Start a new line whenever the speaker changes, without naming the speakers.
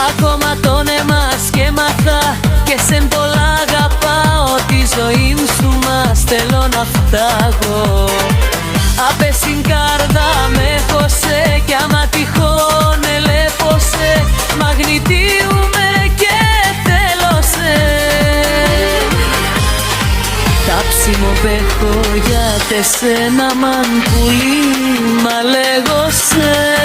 Ακόμα τον εμάς και μαθά και σεν πολλά αγαπάω. Τη ζωή σου μας θέλω να φτάγω. Απε στην κάρδα με χωσέ κι άμα τυχόν ελέπωσε, μαγνητίουμε και τέλωσε. Τάψιμο πέχω για τεσένα μαν πουλί μα λέγωσε.